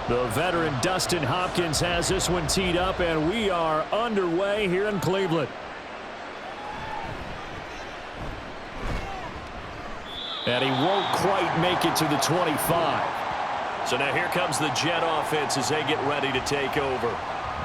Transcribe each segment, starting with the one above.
The veteran Dustin Hopkins has this one teed up, and we are underway here in Cleveland. And he won't quite make it to the 25. So now here comes the Jet offense as they get ready to take over.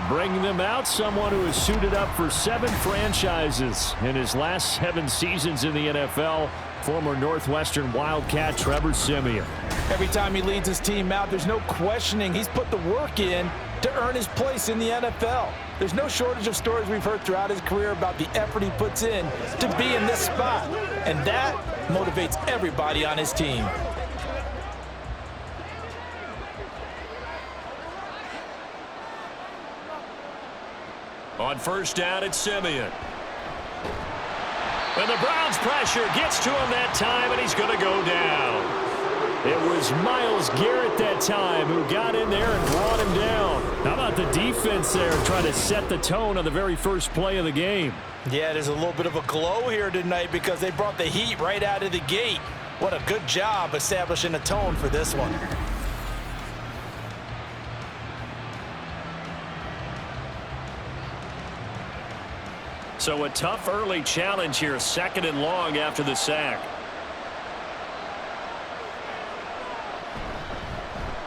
Bringing them out, someone who has suited up for 7 franchises in his last 7 seasons in the NFL, former Northwestern Wildcat Trevor Siemian. Every time he leads his team out, there's no questioning. He's put the work in to earn his place in the NFL. There's no shortage of stories we've heard throughout his career about the effort he puts in to be in this spot. And that motivates everybody on his team. On first down, it's Siemian. And the Browns pressure gets to him that time, and he's going to go down. It was Myles Garrett that time who got in there and brought him down. How about the defense there trying to set the tone on the very first play of the game? Yeah, there's a little bit of a glow here tonight because they brought the heat right out of the gate. What a good job establishing a tone for this one. So a tough early challenge here, 2nd and long after the sack.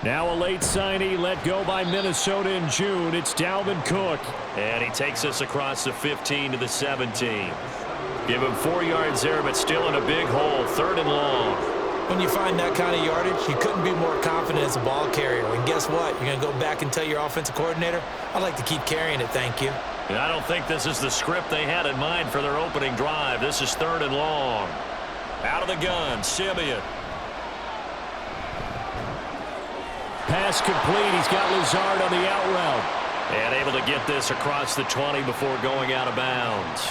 Now a late signee let go by Minnesota in June. It's Dalvin Cook. And he takes us across the 15 to the 17. Give him 4 yards there, but still in a big hole, 3rd and long. When you find that kind of yardage, you couldn't be more confident as a ball carrier. And guess what? You're going to go back and tell your offensive coordinator, I'd like to keep carrying it, thank you. And I don't think this is the script they had in mind for their opening drive. This is 3rd and long. Out of the gun, Siemian. Pass complete. He's got Lazard on the out route. And able to get this across the 20 before going out of bounds.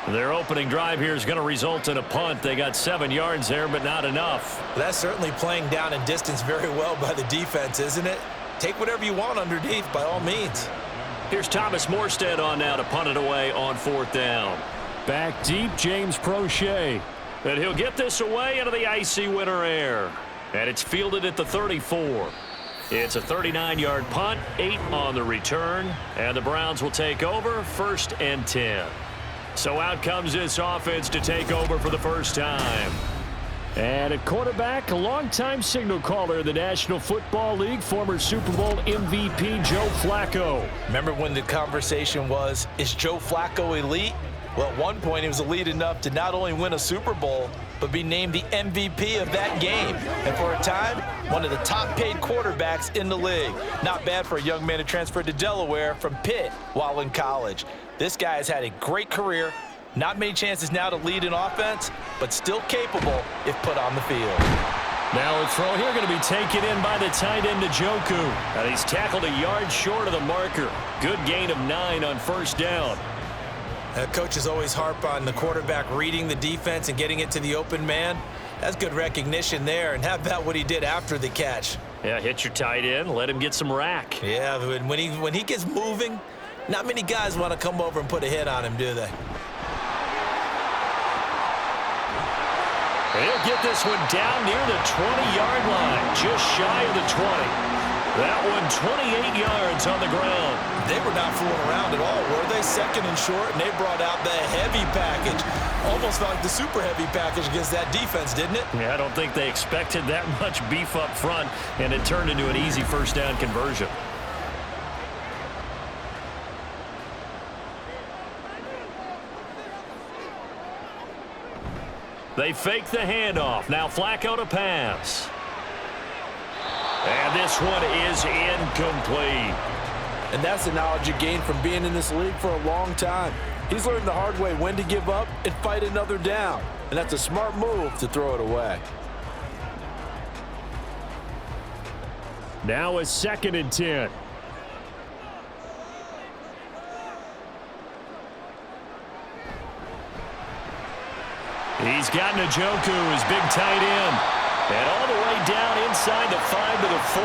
Their opening drive here is going to result in a punt. They got 7 yards there, but not enough. That's certainly playing down in distance very well by the defense, isn't it? Take whatever you want underneath, by all means. Here's Thomas Morstead on now to punt it away on 4th down. Back deep, James Prochet. And he'll get this away into the icy winter air. And it's fielded at the 34. It's a 39-yard punt, 8 on the return, and the Browns will take over 1st and 10. So out comes this offense to take over for the first time. And at quarterback, a longtime signal caller in the National Football League, former Super Bowl MVP Joe Flacco. Remember when the conversation was, is Joe Flacco elite? Well, at one point he was elite enough to not only win a Super Bowl, but be named the MVP of that game. And for a time, one of the top-paid quarterbacks in the league. Not bad for a young man who transferred to Delaware from Pitt while in college. This guy has had a great career. Not many chances now to lead an offense, but still capable if put on the field. Now a throw here going to be taken in by the tight end Njoku. And he's tackled a yard short of the marker. Good gain of 9 on first down. Coaches always harp on the quarterback reading the defense and getting it to the open man. That's good recognition there. And how about what he did after the catch? Yeah, hit your tight end, let him get some rack. Yeah, when he gets moving, not many guys want to come over and put a hit on him, do they? He'll get this one down near the 20-yard line, just shy of the 20. That one 28 yards on the ground. They were not fooling around at all, were they? 2nd and short, and they brought out the heavy package. Almost like the super heavy package against that defense, didn't it? Yeah, I don't think they expected that much beef up front, and it turned into an easy first down conversion. They fake the handoff. Now Flacco to pass. And this one is incomplete. And that's the knowledge you gain from being in this league for a long time. He's learned the hard way when to give up and fight another down. And that's a smart move to throw it away. Now a 2nd and 10. He's got Njoku, his big tight end. And all the way down inside the 5 to the 4.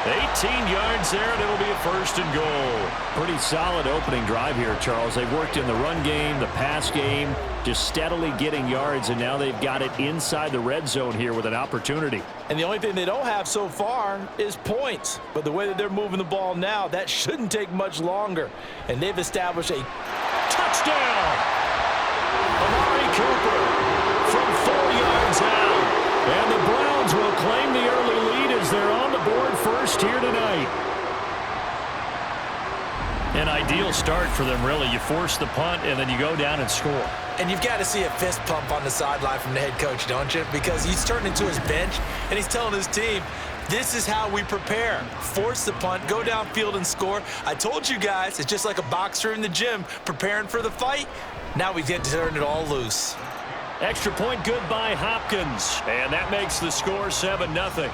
18 yards there, and it'll be a first and goal. Pretty solid opening drive here, Charles. They've worked in the run game, the pass game, just steadily getting yards, and now they've got it inside the red zone here with an opportunity. And the only thing they don't have so far is points. But the way that they're moving the ball now, that shouldn't take much longer. And they've established a touchdown. Amari Cooper from 4 yards out. And the Browns will claim the early lead as they're on the board first here tonight. An ideal start for them, really. You force the punt, and then you go down and score. And you've got to see a fist pump on the sideline from the head coach, don't you? Because he's turning to his bench, and he's telling his team, this is how we prepare. Force the punt, go downfield and score. I told you guys, it's just like a boxer in the gym preparing for the fight. Now we get to turn it all loose. Extra point good by Hopkins. And that makes the score 7-0.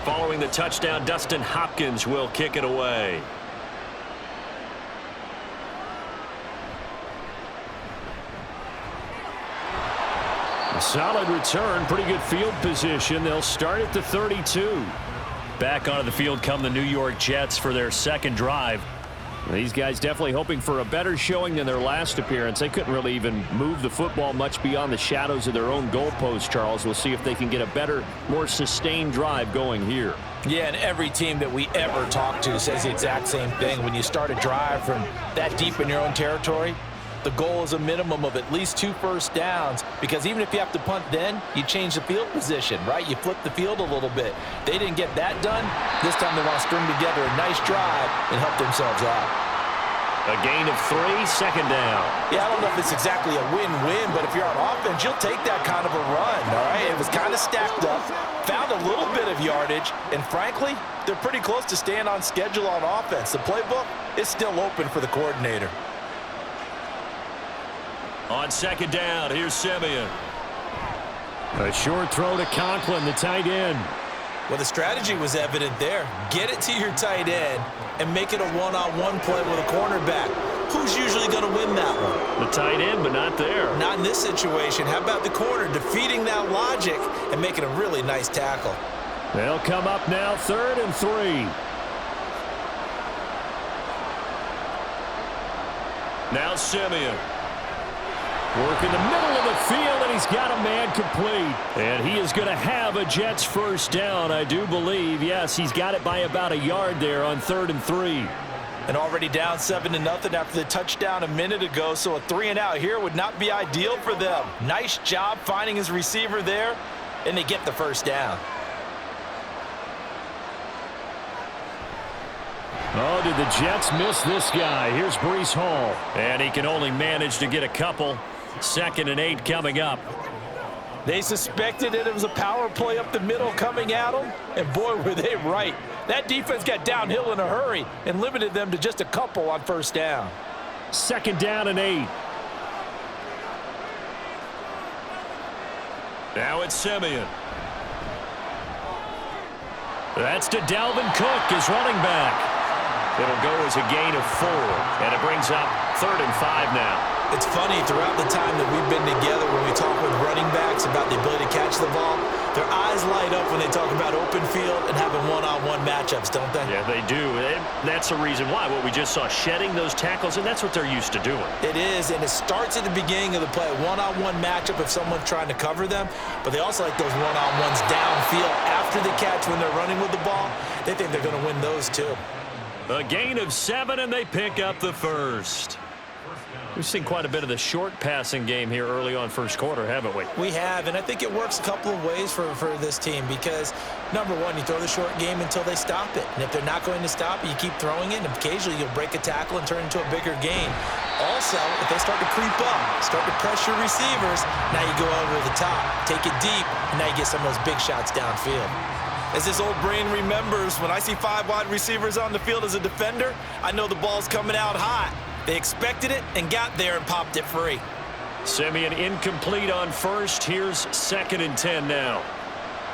Following the touchdown, Dustin Hopkins will kick it away. A solid return, pretty good field position. They'll start at the 32. Back onto the field come the New York Jets for their second drive. These guys definitely hoping for a better showing than their last appearance. They couldn't really even move the football much beyond the shadows of their own goalpost, Charles. We'll see if they can get a better, more sustained drive going here. Yeah, and every team that we ever talk to says the exact same thing. When you start a drive from that deep in your own territory, the goal is a minimum of at least 2 first downs, because even if you have to punt then, you change the field position, right? You flip the field a little bit. They didn't get that done. This time they want to string together a nice drive and help themselves out. A gain of 3, second down. Yeah, I don't know if it's exactly a win-win, but if you're on offense, you'll take that kind of a run, all right? It was kind of stacked up, found a little bit of yardage, and frankly, they're pretty close to staying on schedule on offense. The playbook is still open for the coordinator. On second down, here's Simeon. A short throw to Conklin, the tight end. Well, the strategy was evident there. Get it to your tight end and make it a one-on-one play with a cornerback. Who's usually going to win that one? The tight end, but not there. Not in this situation. How about the corner defeating that logic and making a really nice tackle? They'll come up now, 3rd and 3. Now Simeon. Work in the middle of the field, and he's got a man complete. And he is going to have a Jets first down, I do believe. Yes, he's got it by about a yard there on 3rd and 3. And already down 7-0 after the touchdown a minute ago, so a 3-and-out here would not be ideal for them. Nice job finding his receiver there, and they get the first down. Oh, did the Jets miss this guy? Here's Breece Hall. And he can only manage to get a couple. 2nd and 8 coming up. They suspected that it was a power play up the middle coming at them, and boy, were they right. That defense got downhill in a hurry and limited them to just a couple on first down. 2nd down and 8. Now it's Simeon. That's to Dalvin Cook, his running back. It'll go as a gain of 4, and it brings up 3rd and 5 now. It's funny, throughout the time that we've been together, when we talk with running backs about the ability to catch the ball, their eyes light up when they talk about open field and having one-on-one matchups, don't they? Yeah, they do. That's the reason why. What we just saw, shedding those tackles, and that's what they're used to doing. It is, and it starts at the beginning of the play, one-on-one matchup if someone's trying to cover them, but they also like those one-on-ones downfield after the catch when they're running with the ball. They think they're going to win those too. A gain of 7, and they pick up the first. We've seen quite a bit of the short passing game here early on first quarter, haven't we? We have, and I think it works a couple of ways for this team because, number one, you throw the short game until they stop it. And if they're not going to stop it, you keep throwing it, and occasionally you'll break a tackle and turn it into a bigger gain. Also, if they start to creep up, start to pressure receivers, now you go over the top, take it deep, and now you get some of those big shots downfield. As this old brain remembers, when I see 5 wide receivers on the field as a defender, I know the ball's coming out hot. They expected it and got there and popped it free. Simeon incomplete on first. Here's 2nd and 10 now.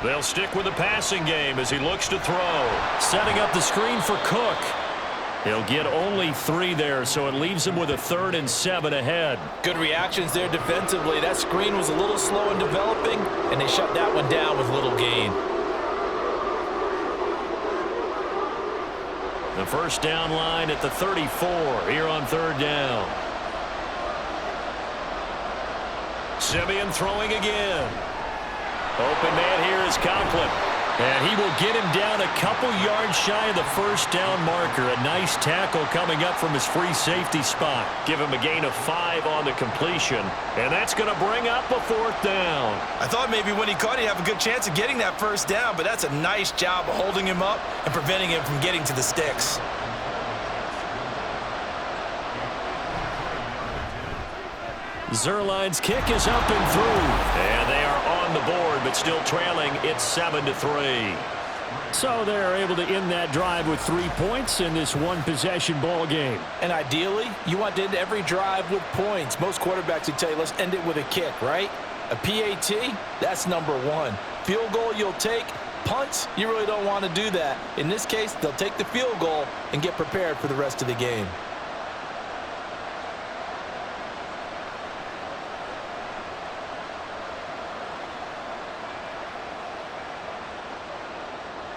They'll stick with the passing game as he looks to throw. Setting up the screen for Cook. He'll get only 3 there, so it leaves him with a 3rd and 7 ahead. Good reactions there defensively. That screen was a little slow in developing, and they shut that one down with little gain. The first down line at the 34 here on 3rd down. Simeon throwing again. Open man here is Conklin. And he will get him down a couple yards shy of the first down marker. A nice tackle coming up from his free safety spot. Give him a gain of 5 on the completion. And that's going to bring up a 4th down. I thought maybe when he caught it, he'd have a good chance of getting that first down, but that's a nice job of holding him up and preventing him from getting to the sticks. Zerline's kick is up and through. And they are on the board, but still trailing. It's 7-3. So they're able to end that drive with 3 points in this one-possession ball game. And ideally, you want to end every drive with points. Most quarterbacks would tell you, let's end it with a kick, right? A PAT, that's number 1. Field goal you'll take. Punts, you really don't want to do that. In this case, they'll take the field goal and get prepared for the rest of the game.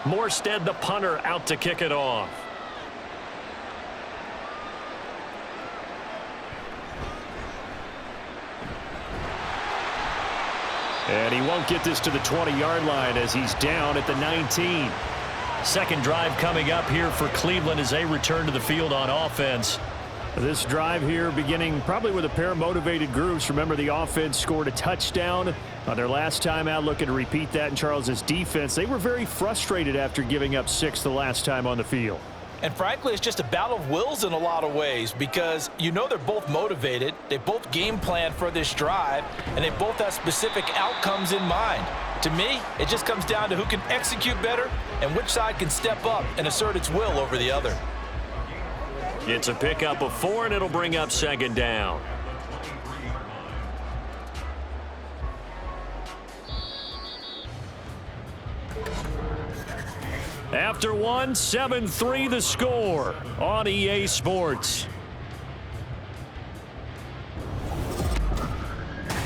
Morstead, the punter, out to kick it off. And he won't get this to the 20-yard line as he's down at the 19. Second drive coming up here for Cleveland as they return to the field on offense. This drive here beginning probably with a pair of motivated groups. Remember, the offense scored a touchdown on their last time out, looking to repeat that in Charles's defense. They were very frustrated after giving up 6 the last time on the field. And frankly, it's just a battle of wills in a lot of ways because you know they're both motivated. They both game plan for this drive, and they both have specific outcomes in mind. To me, it just comes down to who can execute better and which side can step up and assert its will over the other. It's a pickup of 4, and it'll bring up 2nd down. After 1, 7-3 the score on EA Sports.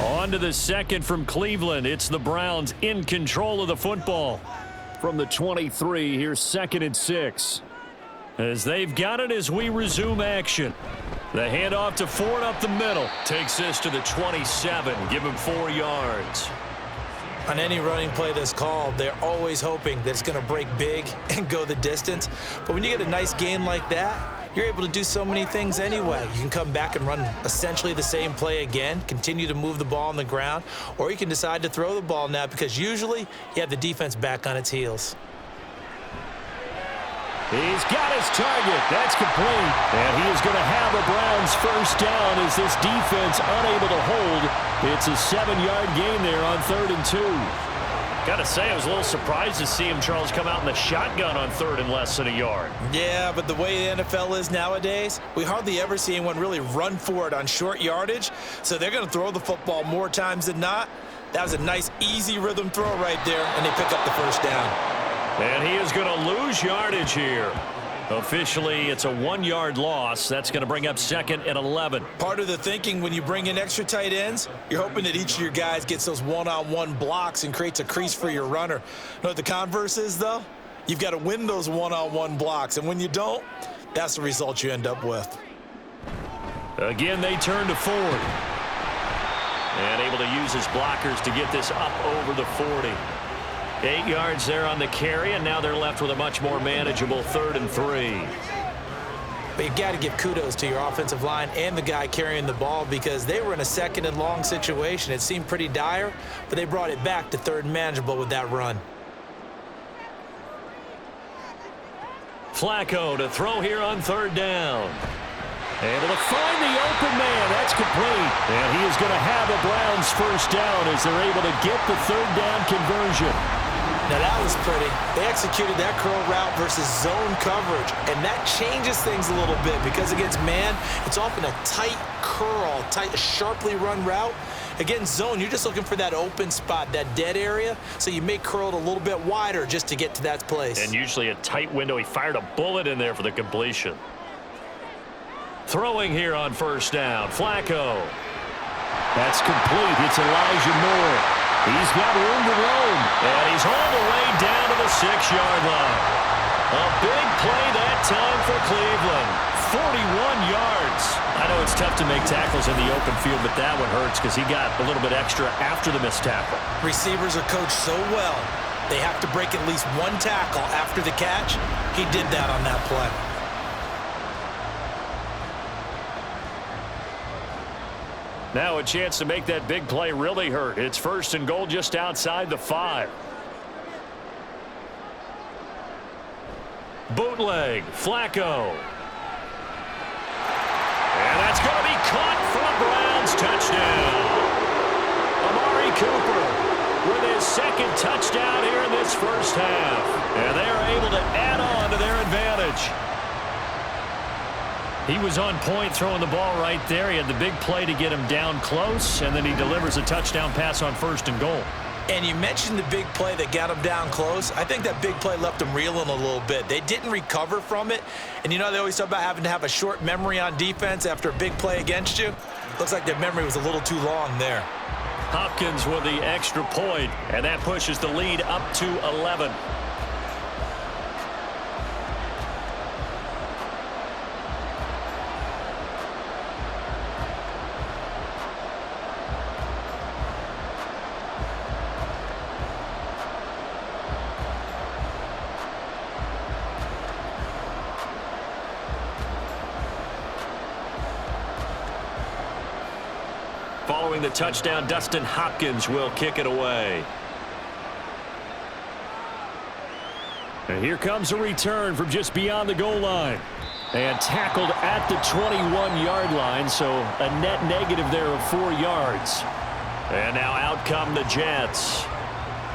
On to the second from Cleveland. It's the Browns in control of the football. From the 23, here's 2nd and 6. As they've got it as we resume action. The handoff to Ford up the middle. Takes this to the 27. Give him 4 yards. On any running play that's called, they're always hoping that it's going to break big and go the distance. But when you get a nice gain like that, you're able to do so many things anyway. You can come back and run essentially the same play again, continue to move the ball on the ground, or you can decide to throw the ball now because usually you have the defense back on its heels. He's got his target. That's complete. And he is going to have a Browns first down as this defense unable to hold. It's a 7-yard gain there on 3rd and 2. Got to say, I was a little surprised to see him, Charles, come out in the shotgun on 3rd and less than a yard. Yeah, but the way the NFL is nowadays, we hardly ever see anyone really run for it on short yardage. So they're going to throw the football more times than not. That was a nice, easy rhythm throw right there, and they pick up the first down. And he is going to lose yardage here. Officially, it's a 1-yard loss. That's going to bring up 2nd and 11. Part of the thinking when you bring in extra tight ends, you're hoping that each of your guys gets those one-on-one blocks and creates a crease for your runner. You know what the converse is, though? You've got to win those one-on-one blocks, and when you don't, that's the result you end up with. Again, they turn to Ford. And able to use his blockers to get this up over the 40. 8 yards there on the carry, and now they're left with a much more manageable 3rd and 3. But you got to give kudos to your offensive line and the guy carrying the ball because they were in a 2nd and long situation. It seemed pretty dire, but they brought it back to 3rd and manageable with that run. Flacco to throw here on 3rd down. Able to find the open man. That's complete. And he is going to have a Browns first down as they're able to get the 3rd down conversion. Now that was pretty. They executed that curl route versus zone coverage, and that changes things a little bit because against man, it's often a tight curl, a sharply run route. Against zone, you're just looking for that open spot, that dead area, so you may curl it a little bit wider just to get to that place. And usually a tight window. He fired a bullet in there for the completion. Throwing here on first down, Flacco. That's complete. It's Elijah Moore. He's got room to roam. And he's all the way down to the 6-yard line. A big play that time for Cleveland. 41 yards. I know it's tough to make tackles in the open field, but that one hurts because he got a little bit extra after the missed tackle. Receivers are coached so well, they have to break at least one tackle after the catch. He did that on that play. Now a chance to make that big play really hurt. It's first and goal just outside the 5. Bootleg, Flacco. And that's going to be caught for a Browns touchdown. Amari Cooper with his second touchdown here in this first half. And they are able to add on to their advantage. He was on point throwing the ball right there. He had the big play to get him down close, and then he delivers a touchdown pass on first and goal. And you mentioned the big play that got him down close. I think that big play left him reeling a little bit. They didn't recover from it. And you know they always talk about having to have a short memory on defense after a big play against you. Looks like their memory was a little too long there. Hopkins with the extra point, and that pushes the lead up to 11. Following the touchdown, Dustin Hopkins will kick it away. And here comes a return from just beyond the goal line. And tackled at the 21-yard line, so a net negative there of 4 yards. And now out come the Jets.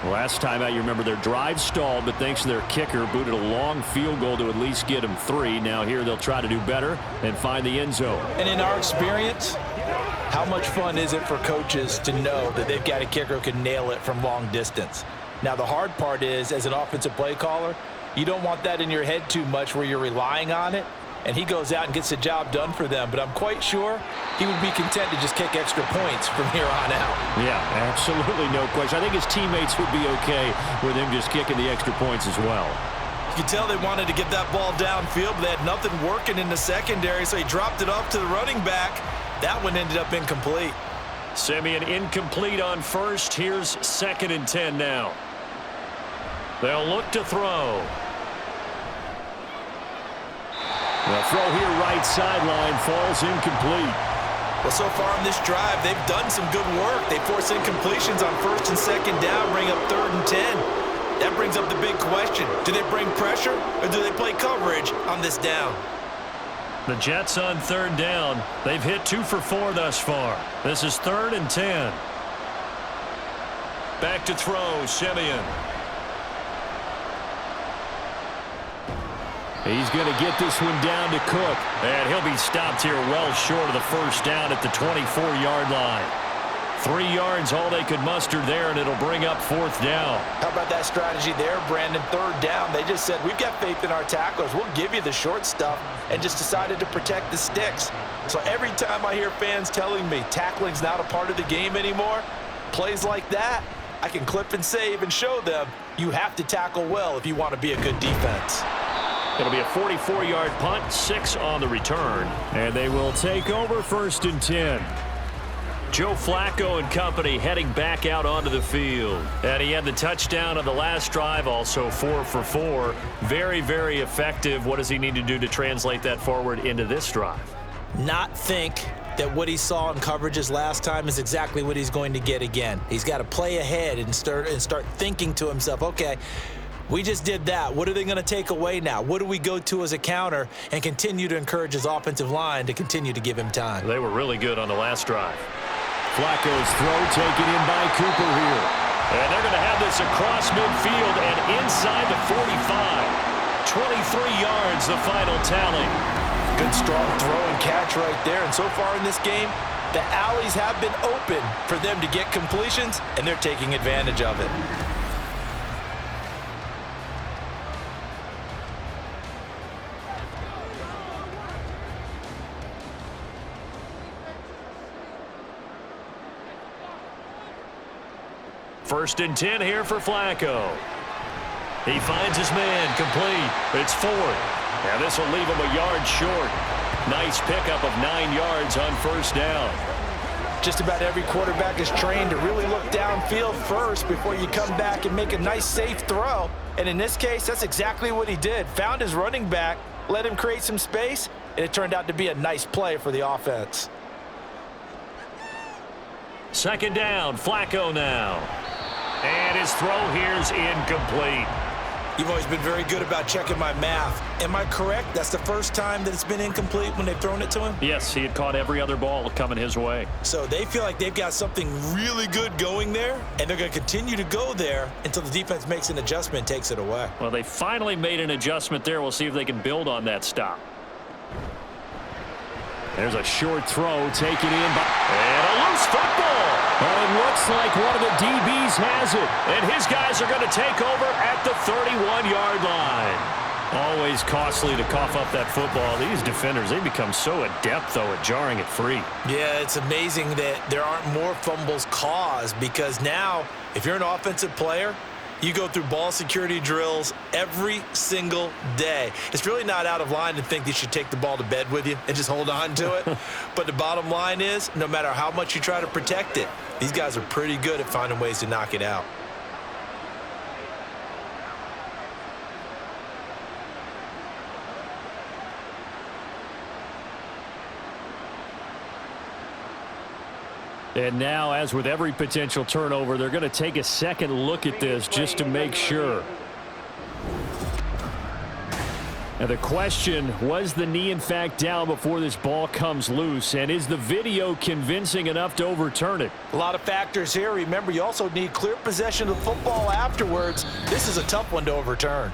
Last time out, you remember their drive stalled, but thanks to their kicker, booted a long field goal to at least get them 3. Now here they'll try to do better and find the end zone. And in our experience, how much fun is it for coaches to know that they've got a kicker who can nail it from long distance? Now, the hard part is, as an offensive play caller, you don't want that in your head too much where you're relying on it, and he goes out and gets the job done for them. But I'm quite sure he would be content to just kick extra points from here on out. Yeah, absolutely no question. I think his teammates would be okay with him just kicking the extra points as well. You can tell they wanted to get that ball downfield, but they had nothing working in the secondary, so he dropped it off to the running back. That one ended up incomplete. Simeon incomplete on first. Here's 2nd and 10 now. They'll look to throw. The throw here right sideline falls incomplete. Well, so far on this drive, they've done some good work. They force incompletions on 1st and 2nd down, bring up 3rd and 10. That brings up the big question. Do they bring pressure or do they play coverage on this down? The Jets on 3rd down. They've hit 2 for 4 thus far. This is 3rd and 10. Back to throw, Simeon. He's going to get this one down to Cook. And he'll be stopped here well short of the first down at the 24-yard line. 3 yards, all they could muster there, and it'll bring up 4th down. How about that strategy there, Brandon? 3rd down, they just said, we've got faith in our tacklers. We'll give you the short stuff, and just decided to protect the sticks. So every time I hear fans telling me tackling's not a part of the game anymore, plays like that, I can clip and save and show them you have to tackle well if you want to be a good defense. It'll be a 44-yard punt, 6 on the return. And they will take over 1st and 10. Joe Flacco and company heading back out onto the field. And he had the touchdown on the last drive, also 4 for 4. Very, very effective. What does he need to do to translate that forward into this drive? Not think that what he saw in coverages last time is exactly what he's going to get again. He's got to play ahead and start thinking to himself, okay, we just did that. What are they going to take away now? What do we go to as a counter? And continue to encourage his offensive line to continue to give him time. They were really good on the last drive. Flacco's throw taken in by Cooper here. And they're going to have this across midfield and inside the 45. 23 yards, the final tally. Good strong throw and catch right there. And so far in this game, the alleys have been open for them to get completions, and they're taking advantage of it. First and 10 here for Flacco. He finds his man complete. It's Ford. Now this will leave him a yard short. Nice pickup of 9 yards on first down. Just about every quarterback is trained to really look downfield first before you come back and make a nice safe throw. And in this case, that's exactly what he did. Found his running back, let him create some space, and it turned out to be a nice play for the offense. Second down, Flacco now. And his throw here is incomplete. You've always been very good about checking my math. Am I correct? That's the first time that it's been incomplete when they've thrown it to him? Yes, he had caught every other ball coming his way. So they feel like they've got something really good going there, and they're going to continue to go there until the defense makes an adjustment and takes it away. Well, they finally made an adjustment there. We'll see if they can build on that stop. There's a short throw taken in by... And a loose football. Well, it looks like one of the DBs has it. And his guys are going to take over at the 31-yard line. Always costly to cough up that football. These defenders, they become so adept, though, at jarring it free. Yeah, it's amazing that there aren't more fumbles caused, because now, if you're an offensive player, you go through ball security drills every single day. It's really not out of line to think you should take the ball to bed with you and just hold on to it. But the bottom line is, no matter how much you try to protect it, these guys are pretty good at finding ways to knock it out. And now, as with every potential turnover, they're going to take a second look at this just to make sure. And the question, was the knee in fact down before this ball comes loose? And is the video convincing enough to overturn it? A lot of factors here. Remember, you also need clear possession of the football afterwards. This is a tough one to overturn.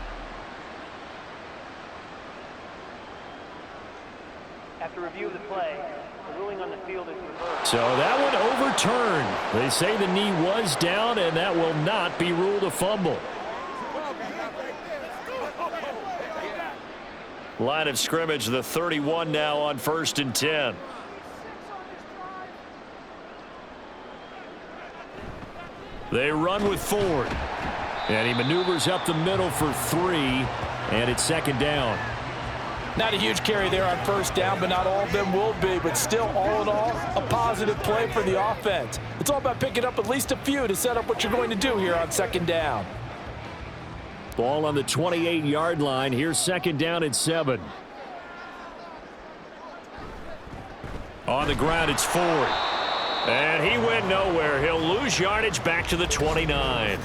After review of the play, the ruling on the field is reversed. So that one overturned. They say the knee was down, and that will not be ruled a fumble. Line of scrimmage, the 31 now on first and 10. They run with Ford. And he maneuvers up the middle for 3, and it's second down. Not a huge carry there on first down, but not all of them will be. But still, all in all, a positive play for the offense. It's all about picking up at least a few to set up what you're going to do here on second down. Ball on the 28-yard line. Here's second down at 7. On the ground, it's Ford. And he went nowhere. He'll lose yardage back to the 29.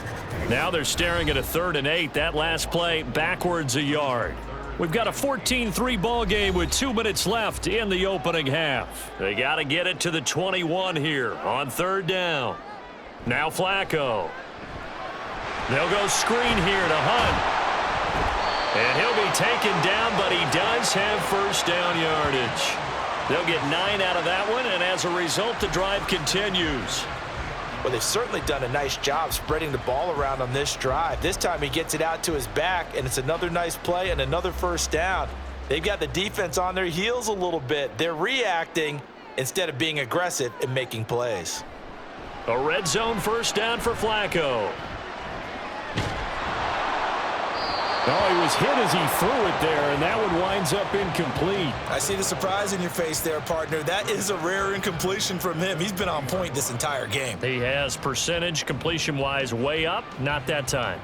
Now they're staring at a 3rd and 8. That last play backwards a yard. We've got a 14-3 ball game with 2 minutes left in the opening half. They got to get it to the 21 here on 3rd down. Now Flacco. They'll go screen here to Hunt. And he'll be taken down, but he does have first down yardage. They'll get 9 out of that one, and as a result, the drive continues. Well, they've certainly done a nice job spreading the ball around on this drive. This time he gets it out to his back, and it's another nice play and another first down. They've got the defense on their heels a little bit. They're reacting instead of being aggressive and making plays. A red zone first down for Flacco. Oh, he was hit as he threw it there, and that one winds up incomplete. I see the surprise in your face there, partner. That is a rare incompletion from him. He's been on point this entire game. He has percentage completion-wise way up, not that time.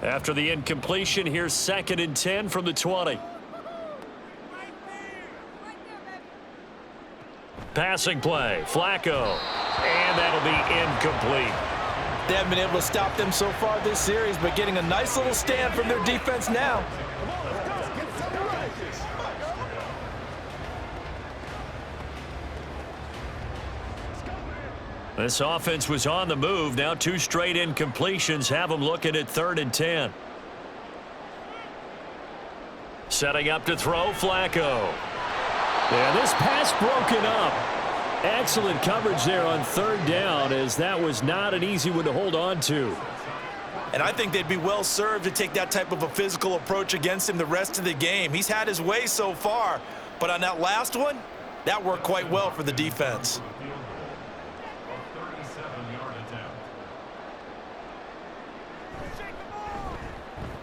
After the incompletion, here's 2nd and 10 from the 20. Passing play, Flacco, and that'll be incomplete. They haven't been able to stop them so far this series, but getting a nice little stand from their defense now. This offense was on the move. Now 2 straight incompletions have them looking at 3rd and 10. Setting up to throw, Flacco. And this pass broken up. Excellent coverage there on 3rd down, as that was not an easy one to hold on to. And I think they'd be well served to take that type of a physical approach against him the rest of the game. He's had his way so far, but on that last one, that worked quite well for the defense.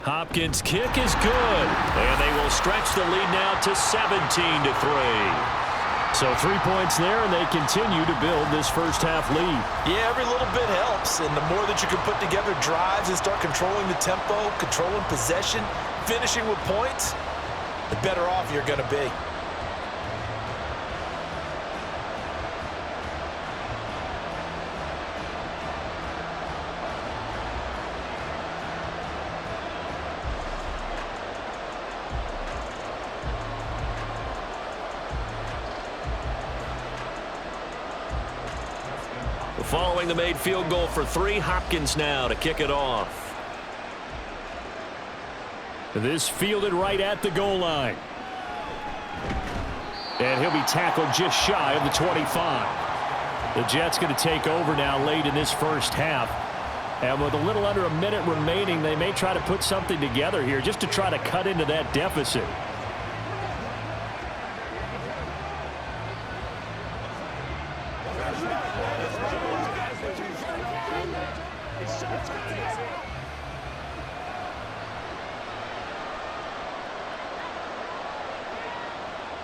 Hopkins' kick is good, and they will stretch the lead now to 17-3. So 3 points there, and they continue to build this first half lead. Yeah, every little bit helps, and the more that you can put together drives and start controlling the tempo, controlling possession, finishing with points, the better off you're going to be. Following the made field goal for 3, Hopkins now to kick it off. This fielded right at the goal line. And he'll be tackled just shy of the 25. The Jets going to take over now late in this first half. And with a little under a minute remaining, they may try to put something together here just to try to cut into that deficit.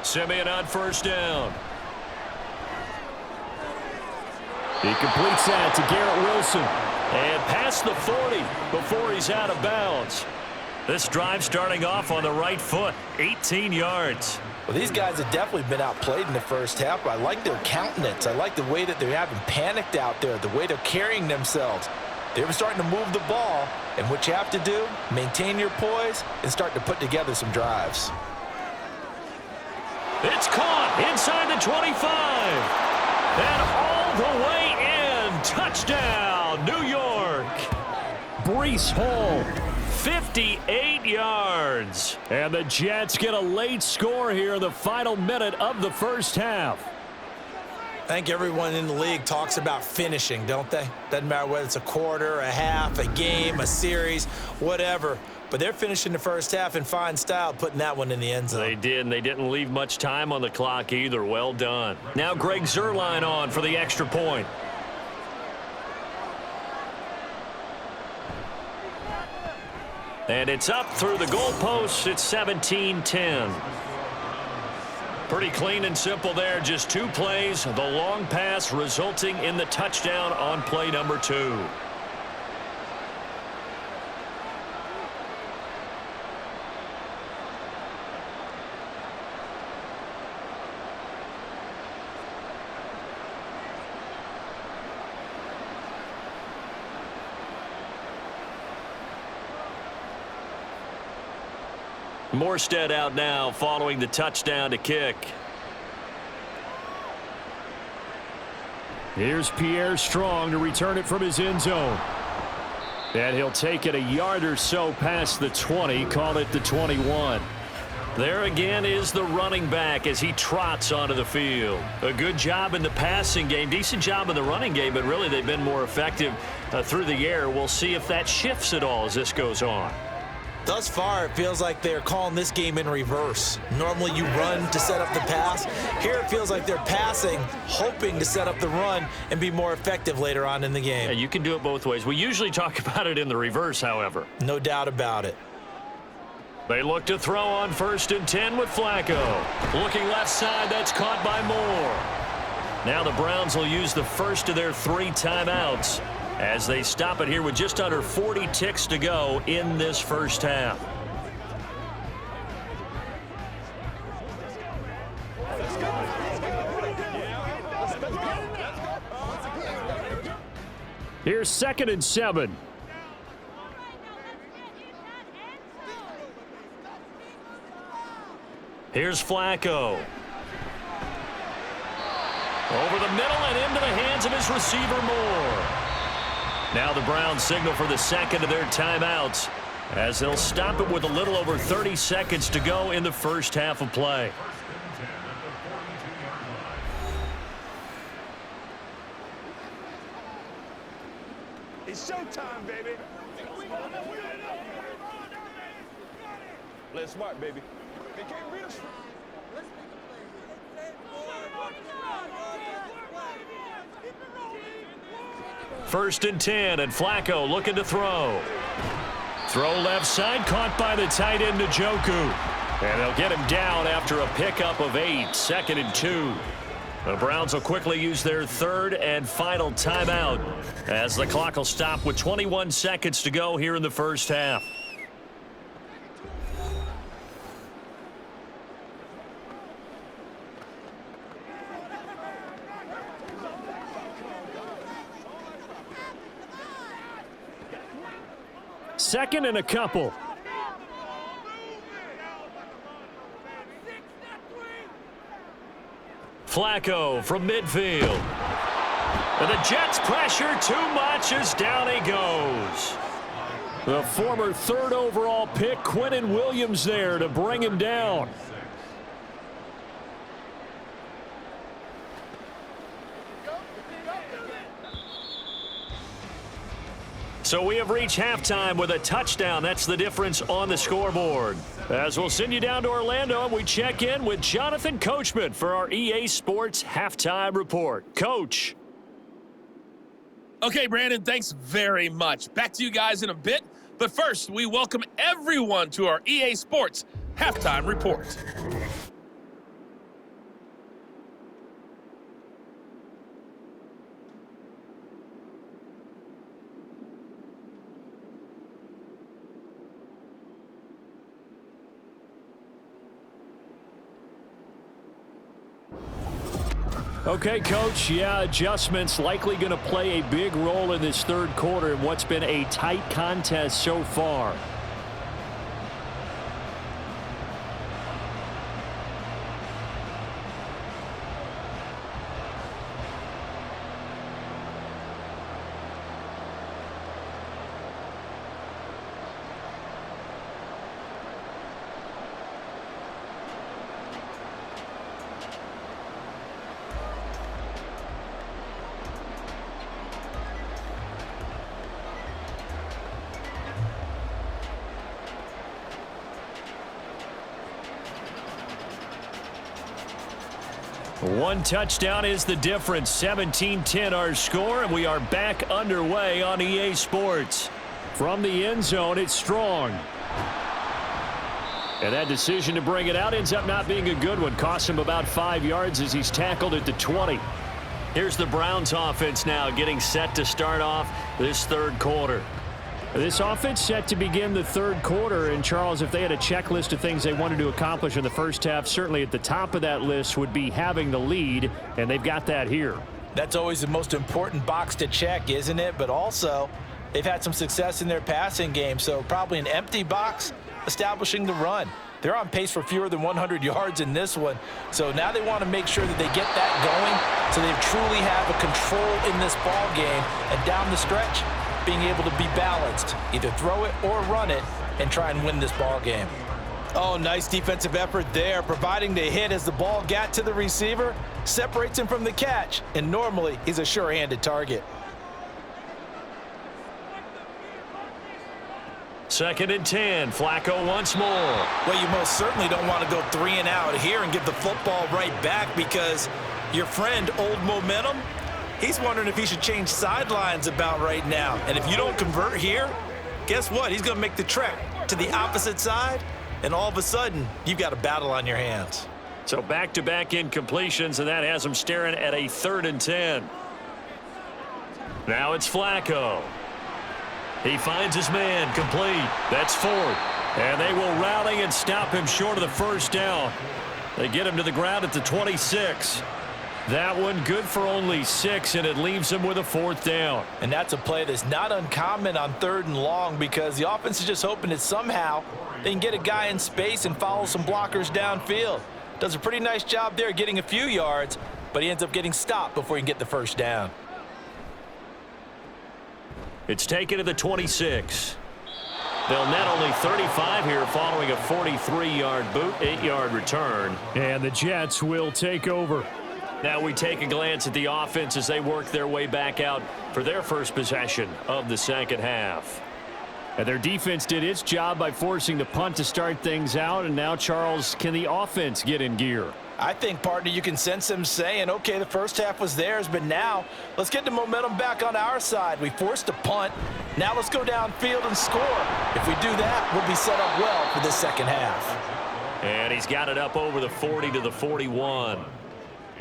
Simeon on 1st down. He completes that to Garrett Wilson. And past the 40 before he's out of bounds. This drive starting off on the right foot, 18 yards. Well, these guys have definitely been outplayed in the first half, but I like their countenance. I like the way that they haven't panicked out there, the way they're carrying themselves. They're starting to move the ball, and what you have to do, maintain your poise and start to put together some drives. It's caught inside the 25. And all the way in. Touchdown, New York. Breece Hall. 58 yards. And the Jets get a late score here in the final minute of the first half. I think everyone in the league talks about finishing, don't they? Doesn't matter whether it's a quarter, a half, a game, a series, whatever. But they're finishing the first half in fine style, putting that one in the end zone. They did, and they didn't leave much time on the clock either. Well done. Now Greg Zuerlein on for the extra point. And it's up through the goalposts. It's 17-10. Pretty clean and simple there. Just 2 plays. The long pass resulting in the touchdown on play number 2. Morstead out now following the touchdown to kick. Here's Pierre Strong to return it from his end zone. And he'll take it a yard or so past the 20, call it the 21. There again is the running back as he trots onto the field. A good job in the passing game, decent job in the running game, but really they've been more effective through the air. We'll see if that shifts at all as this goes on. Thus far, it feels like they're calling this game in reverse. Normally you run to set up the pass. Here it feels like they're passing, hoping to set up the run and be more effective later on in the game. Yeah, you can do it both ways. We usually talk about it in the reverse, however. No doubt about it. They look to throw on 1st and 10 with Flacco. Looking left side, that's caught by Moore. Now the Browns will use the first of their 3 timeouts as they stop it here with just under 40 ticks to go in this first half. Here's 2nd and 7. Here's Flacco. Over the middle and into the hands of his receiver Moore. Now the Browns signal for the second of their timeouts as they'll stop it with a little over 30 seconds to go in the first half of play. It's showtime, baby. Play smart, baby. They can't beat us. First and 10, and Flacco looking to throw. Throw left side, caught by the tight end Njoku. And they'll get him down after a pickup of 8, 2nd and 2. The Browns will quickly use their third and final timeout as the clock will stop with 21 seconds to go here in the first half. Second and a couple. Flacco from midfield. And the Jets pressure too much as down he goes. The former third overall pick, Quinnen Williams, there to bring him down. So we have reached halftime with a touchdown. That's the difference on the scoreboard. As we'll send you down to Orlando, and we check in with Jonathan Coachman for our EA Sports Halftime Report. Coach. Okay, Brandon, thanks very much. Back to you guys in a bit. But first, we welcome everyone to our EA Sports Halftime Report. Okay, Coach, yeah, adjustments likely going to play a big role in this third quarter in what's been a tight contest so far. One touchdown is the difference. 17-10 our score, and we are back underway on EA Sports. From the end zone, it's Strong. And that decision to bring it out ends up not being a good one. Cost him about 5 yards as he's tackled at the 20. Here's the Browns offense now getting set to start off this third quarter. This offense set to begin the third quarter, and Charles, if they had a checklist of things they wanted to accomplish in the first half, certainly at the top of that list would be having the lead, and they've got that here. That's always the most important box to check, isn't it? But also, they've had some success in their passing game, so probably an empty box establishing the run. They're on pace for fewer than 100 yards in this one, so now they want to make sure that they get that going so they truly have a control in this ball game, and down the stretch, being able to be balanced, either throw it or run it, and try and win this ball game. Oh, nice defensive effort there, providing the hit as the ball got to the receiver, separates him from the catch, and normally he's a sure-handed target. Second and 10, Flacco once more. Well, you most certainly don't want to go 3 and out here and give the football right back because your friend, Old Momentum, he's wondering if he should change sidelines about right now. And if you don't convert here, guess what? He's going to make the trek to the opposite side, and all of a sudden, you've got a battle on your hands. So back-to-back incompletions, and that has him staring at a 3rd and 10. Now it's Flacco. He finds his man complete. That's 4th. And they will rally and stop him short of the first down. They get him to the ground at the 26. That one good for only 6, and it leaves him with a 4th down. And that's a play that's not uncommon on 3rd and long because the offense is just hoping that somehow they can get a guy in space and follow some blockers downfield. Does a pretty nice job there getting a few yards, but he ends up getting stopped before he can get the first down. It's taken to the 26. They'll net only 35 here following a 43-yard boot, 8-yard return. And the Jets will take over. Now we take a glance at the offense as they work their way back out for their first possession of the second half. And their defense did its job by forcing the punt to start things out. And now, Charles, can the offense get in gear? I think, partner, you can sense them saying, okay, the first half was theirs, but now let's get the momentum back on our side. We forced a punt. Now let's go downfield and score. If we do that, we'll be set up well for the second half. And he's got it up over the 40 to the 41.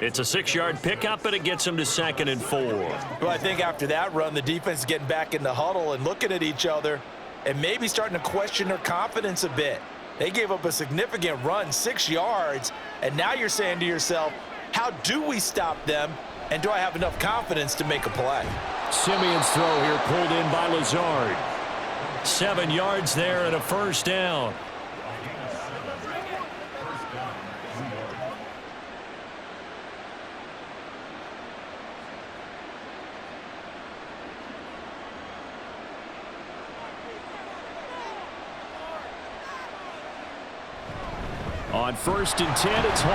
It's a 6-yard pickup, and it gets him to 2nd and 4. Well, I think after that run, the defense is getting back in the huddle and looking at each other and maybe starting to question their confidence a bit. They gave up a significant run, 6 yards, and now you're saying to yourself, how do we stop them, and do I have enough confidence to make a play? Simeon's throw here pulled in by Lazard. 7 yards there and a first down. On 1st and 10, it's Hall.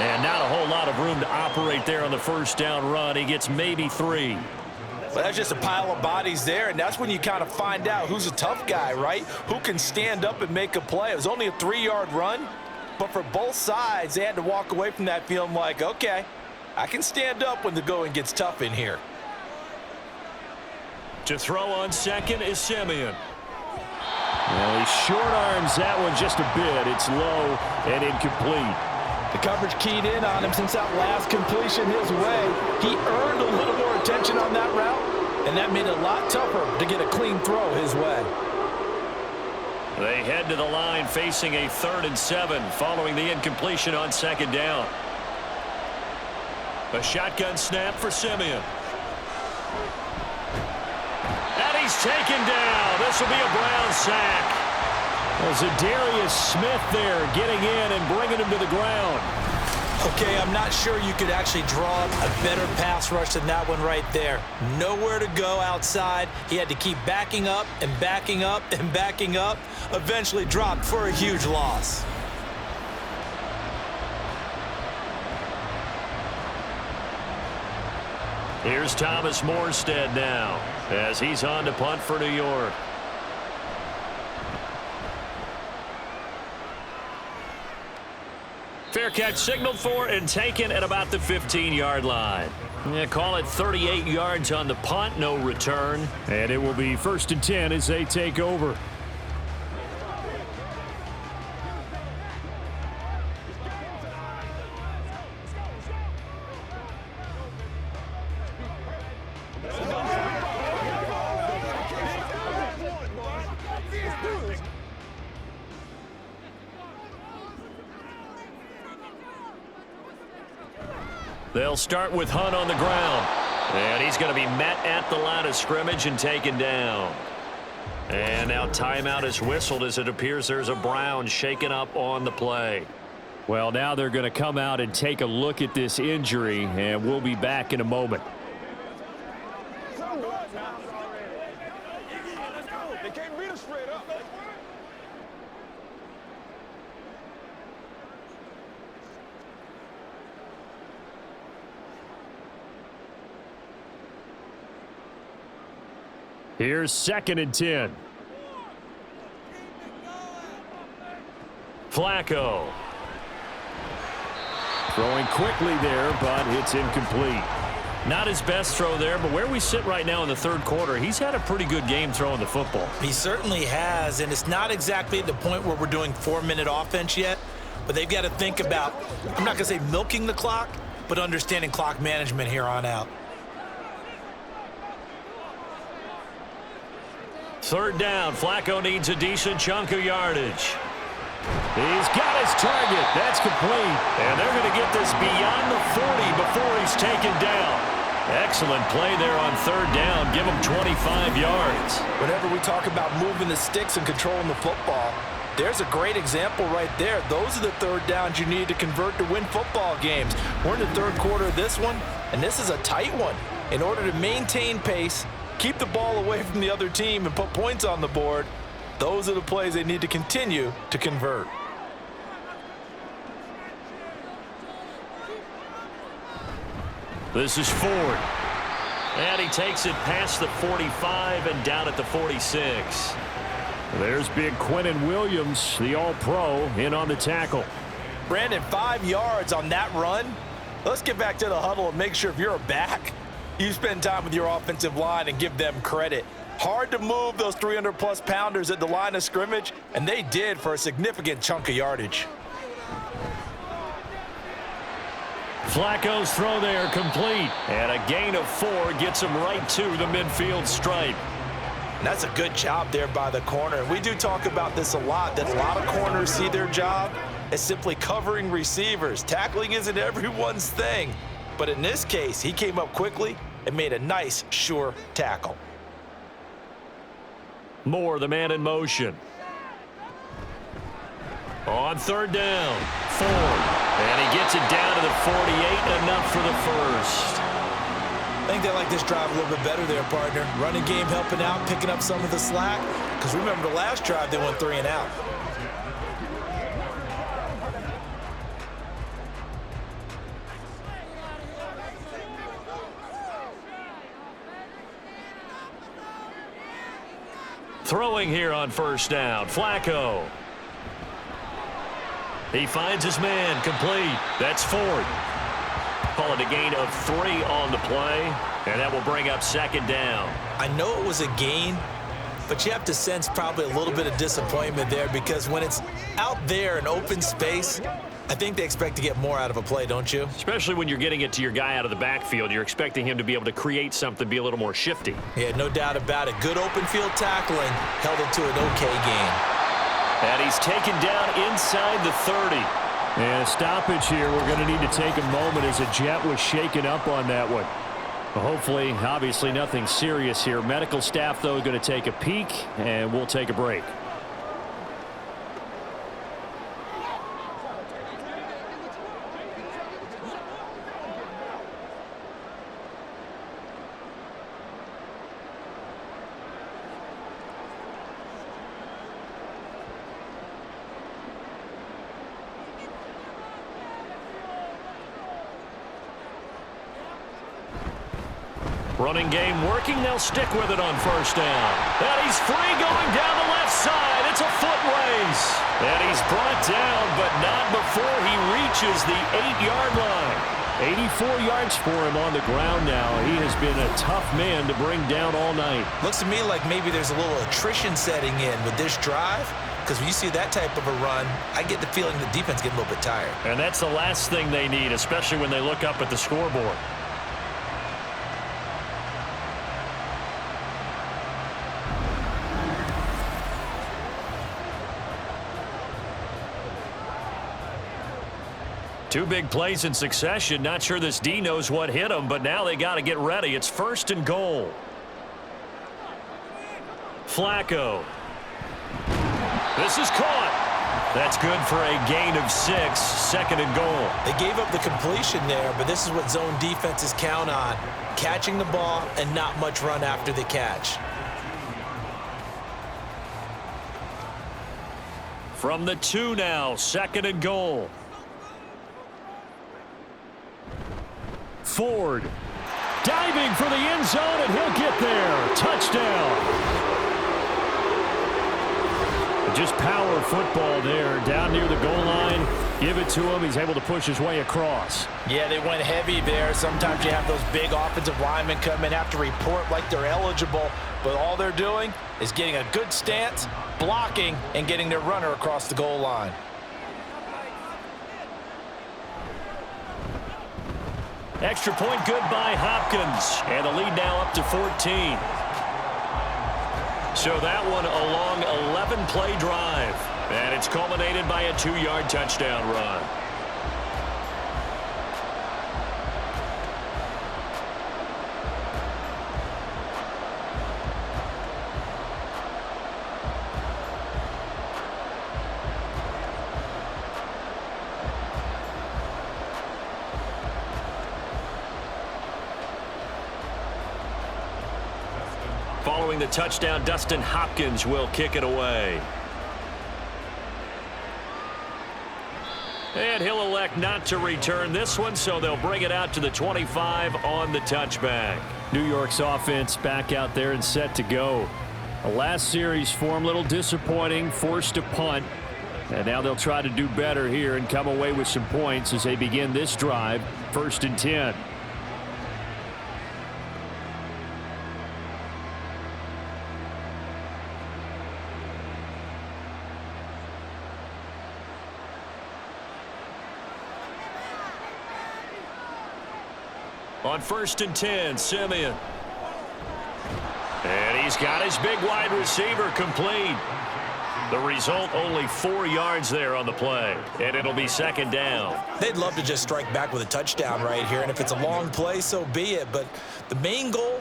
And not a whole lot of room to operate there on the first down run. He gets maybe 3. Well, that's just a pile of bodies there, and that's when you kind of find out who's a tough guy, right? Who can stand up and make a play. It was only a 3-yard run, but for both sides, they had to walk away from that feeling like, okay, I can stand up when the going gets tough in here. To throw on 2nd is Simeon. Well, he short arms that one just a bit. It's low and incomplete. The coverage keyed in on him since that last completion his way. He earned a little more attention on that route, and that made it a lot tougher to get a clean throw his way. They head to the line facing a 3rd and 7 following the incompletion on 2nd down. A shotgun snap for Simeon. And he's taken down. This will be a Brown sack. Well, Zadarius Smith there getting in and bringing him to the ground. Okay, I'm not sure you could actually draw up a better pass rush than that one right there. Nowhere to go outside. He had to keep backing up and backing up and backing up. Eventually dropped for a huge loss. Here's Thomas Morstead now as he's on to punt for New York. Fair catch signaled for and taken at about the 15-yard line. Yeah, call it 38 yards on the punt, no return. And it will be 1st and 10 as they take over. They'll start with Hunt on the ground. And he's going to be met at the line of scrimmage and taken down. And now timeout is whistled as it appears there's a Brown shaken up on the play. Well, now they're going to come out and take a look at this injury, and we'll be back in a moment. They can't beat us straight up. Here's 2nd and 10. Flacco. Throwing quickly there, but it's incomplete. Not his best throw there, but where we sit right now in the 3rd quarter, he's had a pretty good game throwing the football. He certainly has, and it's not exactly at the point where we're doing 4-minute offense yet, but they've got to think about, I'm not going to say milking the clock, but understanding clock management here on out. 3rd down. Flacco needs a decent chunk of yardage. He's got his target. That's complete. And they're going to get this beyond the 40 before he's taken down. Excellent play there on 3rd down. Give him 25 yards. Whenever we talk about moving the sticks and controlling the football, There's a great example right there. Those are the third downs you need to convert to win football games. We're in the third quarter of this one, and this is a tight one. In order to maintain pace, keep the ball away from the other team, and put points on the board, those are the plays they need to continue to convert. This is Ford. And he takes it past the 45 and down at the 46. There's big Quinnen Williams, the All-Pro, in on the tackle. Brandon, 5 yards on that run. Let's get back to the huddle and make sure if you're a back, you spend time with your offensive line and give them credit. Hard to move those 300-plus pounders at the line of scrimmage, and they did for a significant chunk of yardage. Flacco's throw there complete. And a gain of 4 gets him right to the midfield stripe. And that's a good job there by the corner. And we do talk about this a lot, that a lot of corners see their job as simply covering receivers. Tackling isn't everyone's thing. But in this case, he came up quickly and made a nice, sure tackle. Moore, the man in motion. On third down, Ford. And he gets it down to the 48, enough for the first. I think they like this drive a little bit better there, partner. Running game helping out, picking up some of the slack. Because remember the last drive, they went 3 and out. Throwing here on first down, Flacco. He finds his man, complete. That's Ford. Call it a gain of 3 on the play, and that will bring up second down. I know it was a gain, but you have to sense probably a little bit of disappointment there, because when it's out there in open space, I think they expect to get more out of a play, don't you? Especially when you're getting it to your guy out of the backfield. You're expecting him to be able to create something, be a little more shifty. Yeah, no doubt about it. Good open field tackling held it to an okay game. And he's taken down inside the 30. And a stoppage here. We're going to need to take a moment as a Jet was shaken up on that one. Hopefully, obviously nothing serious here. Medical staff, though, going to take a peek, and we'll take a break. Running game working. They'll stick with it on first down. And he's free going down the left side. It's a foot race. And he's brought down, but not before he reaches the 8-yard line. 84 yards for him on the ground now. He has been a tough man to bring down all night. Looks to me like maybe there's a little attrition setting in with this drive, because when you see that type of a run, I get the feeling the defense getting a little bit tired. And that's the last thing they need, especially when they look up at the scoreboard. Two big plays in succession. Not sure this D knows what hit him, but now they got to get ready. It's first and goal. Flacco. This is caught. That's good for a gain of 6, second and goal. They gave up the completion there, but this is what zone defenses count on. Catching the ball and not much run after the catch. From the 2 now, second and goal. Ford diving for the end zone, and he'll get there. Touchdown. Just power football there, down near the goal line. Give it to him. He's able to push his way across. Yeah, they went heavy there. Sometimes you have those big offensive linemen come in, have to report like they're eligible, but all they're doing is getting a good stance, blocking, and getting their runner across the goal line. Extra point good by Hopkins. And the lead now up to 14. So that one a long 11-play drive. And it's culminated by a 2-yard touchdown run. throwing the touchdown. Dustin Hopkins will kick it away. And he'll elect not to return this one, so they'll bring it out to the 25 on the touchback. New York's offense back out there and set to go. The last series for them, a little disappointing, forced a punt. And now they'll try to do better here and come away with some points as they begin this drive, 1st and 10. On 1st and 10, Simeon. And he's got his big wide receiver complete. The result, only 4 yards there on the play, and it'll be 2nd down. They'd love to just strike back with a touchdown right here, and if it's a long play, so be it. But the main goal,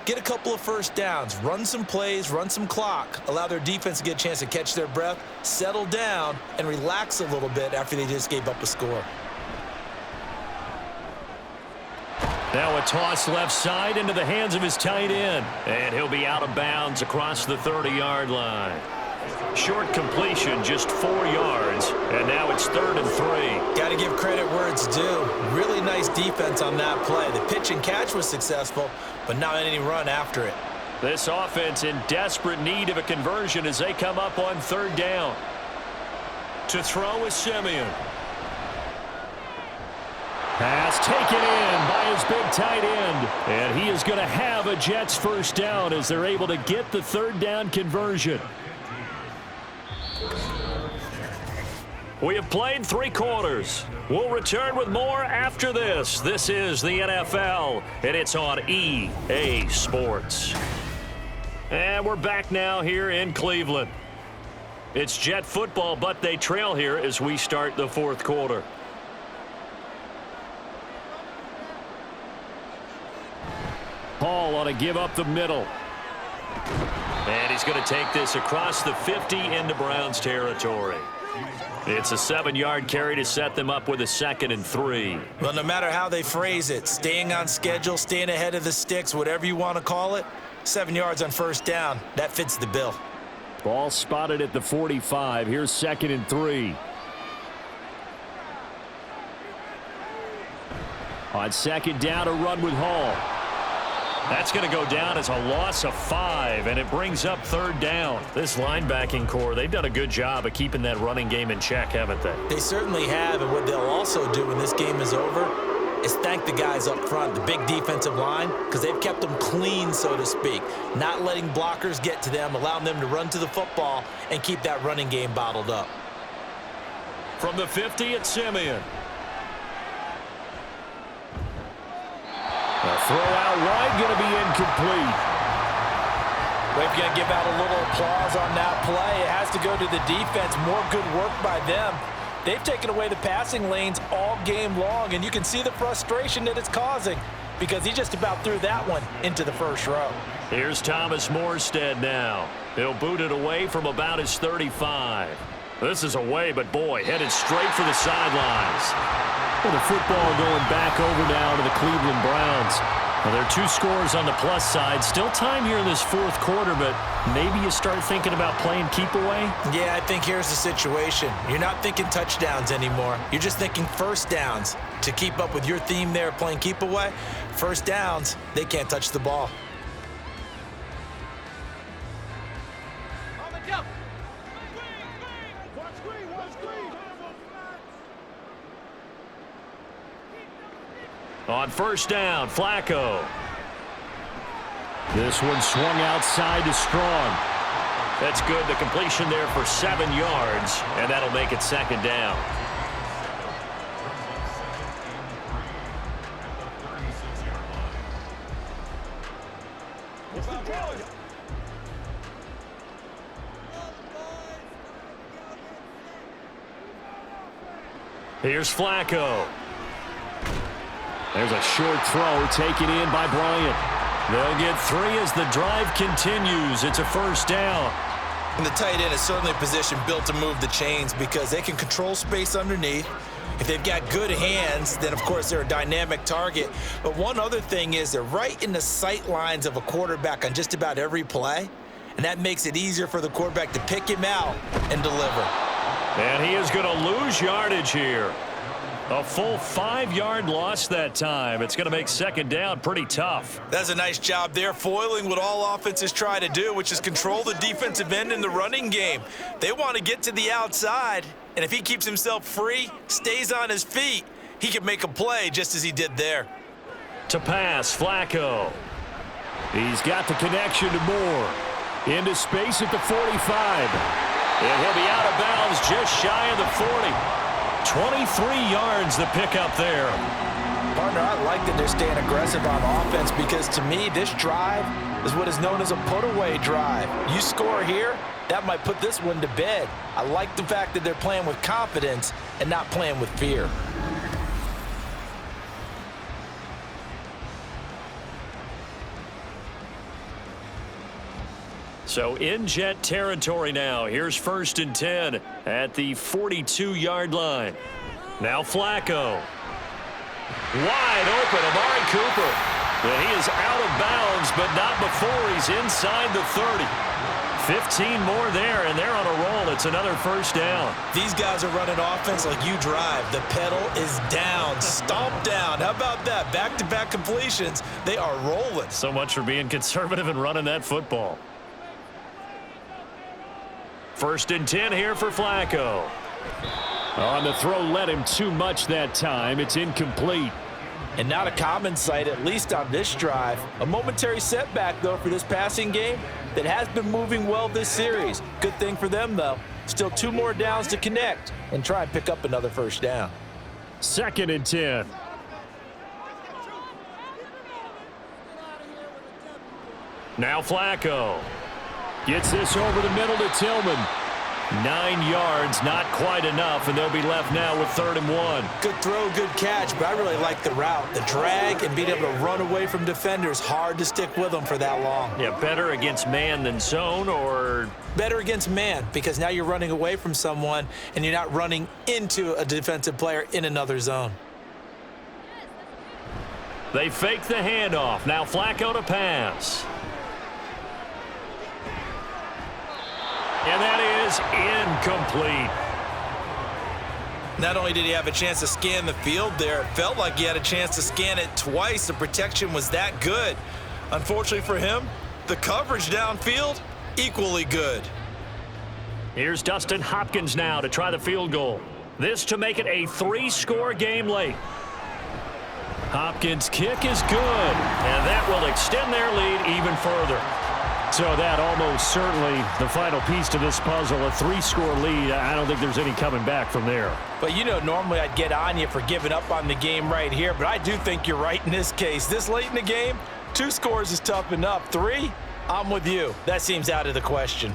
get a couple of first downs, run some plays, run some clock, allow their defense to get a chance to catch their breath, settle down, and relax a little bit after they just gave up a score. Now a toss left side into the hands of his tight end. And he'll be out of bounds across the 30-yard line. Short completion, just 4 yards. And now it's 3rd and 3. Got to give credit where it's due. Really nice defense on that play. The pitch and catch was successful, but not any run after it. This offense in desperate need of a conversion as they come up on 3rd down. To throw is Simeon. Pass taken in by his big tight end. And he is going to have a Jets first down as they're able to get the 3rd down conversion. We have played 3 quarters. We'll return with more after this. This is the NFL, and it's on EA Sports. And we're back now here in Cleveland. It's Jet football, but they trail here as we start the 4th quarter. Hall ought to give up the middle. And he's going to take this across the 50 into Browns territory. It's a 7-yard carry to set them up with a 2nd and 3. Well, no matter how they phrase it, staying on schedule, staying ahead of the sticks, whatever you want to call it, 7 yards on 1st down, that fits the bill. Ball spotted at the 45. Here's 2nd and 3. On 2nd down, a run with Hall. That's going to go down as a loss of 5, and it brings up 3rd down. This linebacking core, they've done a good job of keeping that running game in check, haven't they? They certainly have, and what they'll also do when this game is over is thank the guys up front, the big defensive line, because they've kept them clean, so to speak, not letting blockers get to them, allowing them to run to the football and keep that running game bottled up. From the 50, it's Simeon. A throw out wide, going to be incomplete. We're going to give out a little applause on that play. It has to go to the defense. More good work by them. They've taken away the passing lanes all game long, and you can see the frustration that it's causing because he just about threw that one into the 1st row. Here's Thomas Morstead now. He'll boot it away from about his 35. This is away, but boy, headed straight for the sidelines. Well, the football going back over now to the Cleveland Browns. Well, there are 2 scores on the plus side. Still time here in this 4th quarter, but maybe you start thinking about playing keep away? Yeah, I think here's the situation. You're not thinking touchdowns anymore. You're just thinking 1st downs. To keep up with your theme there, playing keep away, 1st downs, they can't touch the ball. On 1st down, Flacco. This one swung outside to Strong. That's good. The completion there for 7 yards, and that'll make it 2nd down. Here's Flacco. There's a short throw taken in by Bryant. They'll get 3 as the drive continues. It's a 1st down. And the tight end is certainly a position built to move the chains because they can control space underneath. If they've got good hands, then, of course, they're a dynamic target. But one other thing is they're right in the sight lines of a quarterback on just about every play, and that makes it easier for the quarterback to pick him out and deliver. And he is going to lose yardage here. A full 5-yard loss that time. It's going to make second down pretty tough. That's a nice job there, foiling what all offenses try to do, which is control the defensive end in the running game. They want to get to the outside, and if he keeps himself free, stays on his feet, he can make a play just as he did there. To pass, Flacco. He's got the connection to Moore. Into space at the 45. And he'll be out of bounds just shy of the 40. 23 yards the pickup there. Partner, I like that they're staying aggressive on offense because, to me, this drive is what is known as a put-away drive. You score here, that might put this one to bed. I like the fact that they're playing with confidence and not playing with fear. So in Jet territory now. Here's 1st and 10 at the 42-yard line. Now Flacco. Wide open, Amari Cooper. And he is out of bounds, but not before he's inside the 30. 15 more there, and they're on a roll. It's another first down. These guys are running offense like you drive. The pedal is down, stomp down. How about that? Back-to-back completions. They are rolling. So much for being conservative and running that football. 1st and 10 here for Flacco. On the throw, led him too much that time. It's incomplete. And not a common sight, at least on this drive. A momentary setback, though, for this passing game that has been moving well this series. Good thing for them, though. Still 2 more downs to connect and try and pick up another first down. 2nd and 10. Now Flacco. Gets this over the middle to Tillman. 9 yards, not quite enough, and they'll be left now with 3rd and 1. Good throw, good catch, but I really like the route. The drag and being able to run away from defenders, hard to stick with them for that long. Yeah, better against man than zone, or? Better against man, because now you're running away from someone and you're not running into a defensive player in another zone. They fake the handoff. Now Flacco to pass. And that is incomplete. Not only did he have a chance to scan the field there, it felt like he had a chance to scan it twice. The protection was that good. Unfortunately for him, the coverage downfield, equally good. Here's Dustin Hopkins now to try the field goal. This to make it a 3-score game late. Hopkins' kick is good, and that will extend their lead even further. So that almost certainly the final piece to this puzzle, a 3-score lead. I don't think there's any coming back from there. But, you know, normally I'd get on you for giving up on the game right here, but I do think you're right in this case. This late in the game, 2 scores is tough enough. 3, I'm with you. That seems out of the question.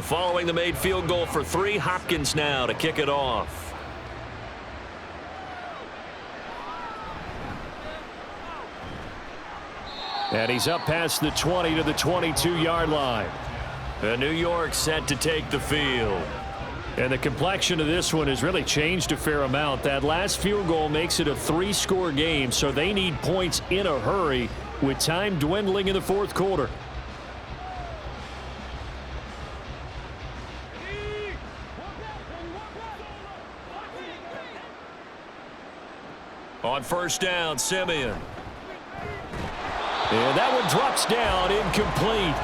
Following the made field goal for 3, Hopkins now to kick it off. And he's up past the 20 to the 22-yard line. And New York set to take the field. And the complexion of this one has really changed a fair amount. That last field goal makes it a 3-score game, so they need points in a hurry with time dwindling in the 4th quarter. On 1st down, Simeon. And that one drops down, incomplete.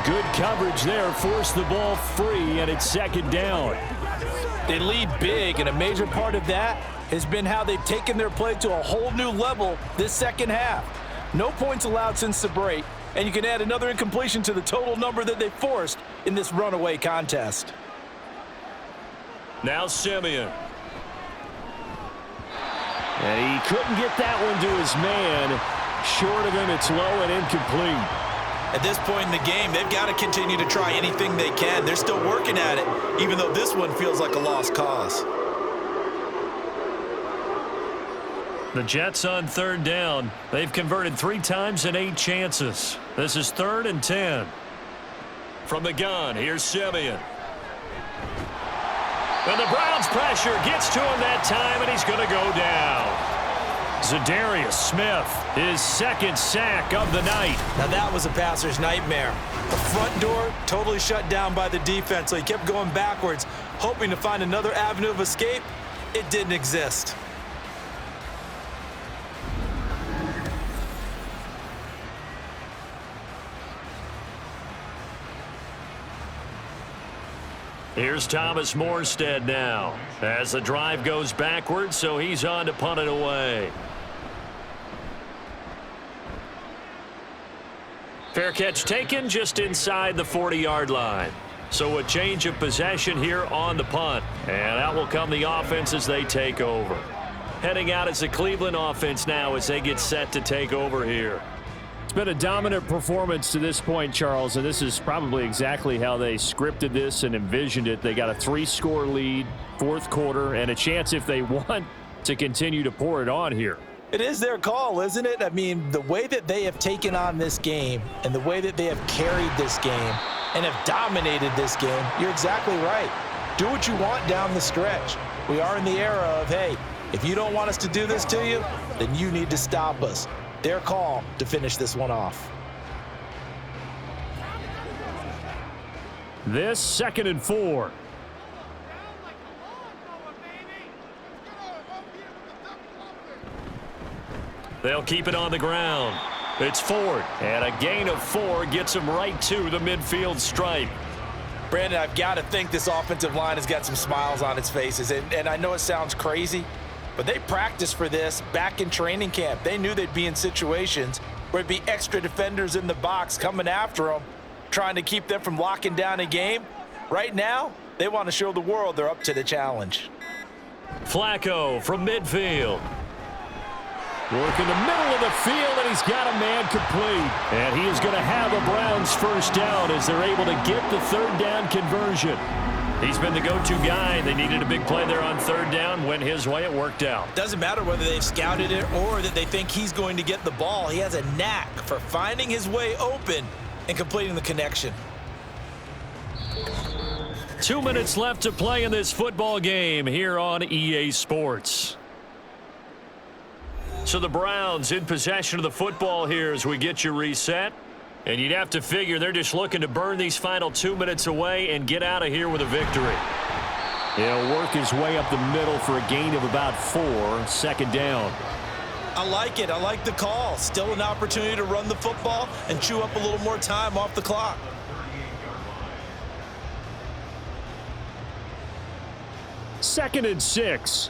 Good coverage there, forced the ball free, and it's 2nd down. They lead big, and a major part of that has been how they've taken their play to a whole new level this second half. No points allowed since the break, and you can add another incompletion to the total number that they forced in this runaway contest. Now Simeon. And he couldn't get that one to his man. Short of him, it's low and incomplete. At this point in the game, they've got to continue to try anything they can. They're still working at it, even though this one feels like a lost cause. The Jets on third down. They've converted 3 times in 8 chances. This is 3rd and 10. From the gun, here's Simeon. And the Browns pressure gets to him that time, and he's going to go down. Zadarius Smith, his 2nd sack of the night. Now that was a passer's nightmare. The front door totally shut down by the defense, so he kept going backwards, hoping to find another avenue of escape. It didn't exist. Here's Thomas Morstead now as the drive goes backwards, so he's on to punt it away. Fair catch taken just inside the 40-yard line. So a change of possession here on the punt. And out will come the offense as they take over. Heading out is the Cleveland offense now as they get set to take over here. It's been a dominant performance to this point, Charles, and this is probably exactly how they scripted this and envisioned it. They got a 3-score lead, 4th quarter, and a chance if they want to continue to pour it on here. It is their call, isn't it? I mean, the way that they have taken on this game and the way that they have carried this game and have dominated this game, you're exactly right. Do what you want down the stretch. We are in the era of, hey, if you don't want us to do this to you, then you need to stop us. Their call to finish this one off. This 2nd and 4. They'll keep it on the ground. It's Ford, and a gain of 4 gets him right to the midfield stripe. Brandon, I've got to think this offensive line has got some smiles on its faces, and I know it sounds crazy, but they practiced for this back in training camp. They knew they'd be in situations where it'd be extra defenders in the box coming after them, trying to keep them from locking down a game. Right now, they want to show the world they're up to the challenge. Flacco from midfield. Work in the middle of the field, and he's got a man complete. And he is going to have a Browns first down as they're able to get the 3rd down conversion. He's been the go-to guy. They needed a big play there on 3rd down. Went his way. It worked out. Doesn't matter whether they've scouted it or that they think he's going to get the ball. He has a knack for finding his way open and completing the connection. 2 minutes left to play in this football game here on EA Sports. So the Browns in possession of the football here as we get you reset. And you'd have to figure they're just looking to burn these final 2 minutes away and get out of here with a victory. He'll work his way up the middle for a gain of about 4, 2nd down. I like it. I like the call. Still an opportunity to run the football and chew up a little more time off the clock. Second and 6.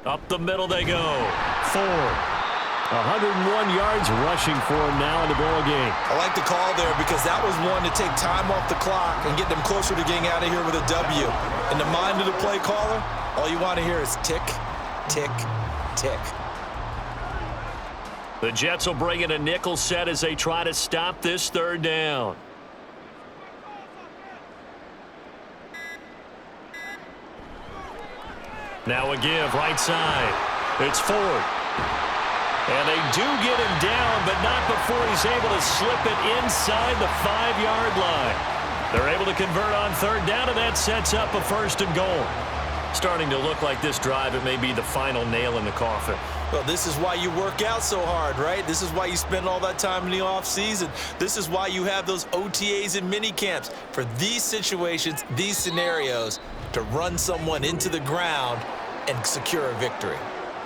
Up the middle they go. Ford. 101 yards rushing for him now in the ball game. I like the call there because that was one to take time off the clock and get them closer to getting out of here with a W. In the mind of the play caller, all you want to hear is tick, tick, tick. The Jets will bring in a nickel set as they try to stop this 3rd down. Now a give right side. It's Ford. And they do get him down, but not before he's able to slip it inside the 5-yard line. They're able to convert on 3rd down, and that sets up a 1st and goal. Starting to look like this drive, it may be the final nail in the coffin. Well, this is why you work out so hard, right? This is why you spend all that time in the offseason. This is why you have those OTAs and mini camps for these situations, these scenarios, to run someone into the ground and secure a victory.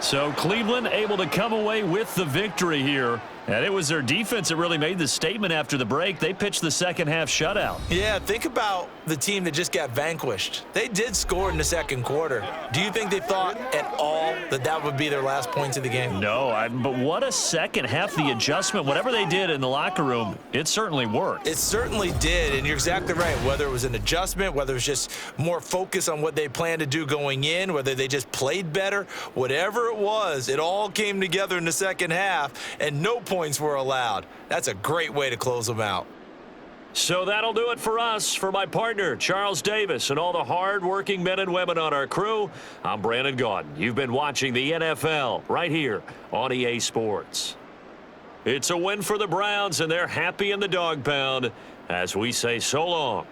So Cleveland able to come away with the victory here And it was their defense that really made the statement after the break. They pitched the second-half shutout. Yeah, think about the team that just got vanquished. They did score in the second quarter. Do you think they thought at all that that would be their last points of the game? No, but what a second half. The adjustment, whatever they did in the locker room, it certainly worked. It certainly did, and you're exactly right. Whether it was an adjustment, whether it was just more focus on what they planned to do going in, whether they just played better, whatever it was, it all came together in the second half, and no points were allowed. That's a great way to close them out. So that'll do it for us. For my partner, Charles Davis, and all the hard-working men and women on our crew, I'm Brandon Gaudin. You've been watching the NFL right here on EA Sports. It's a win for the Browns, and they're happy in the dog pound as we say so long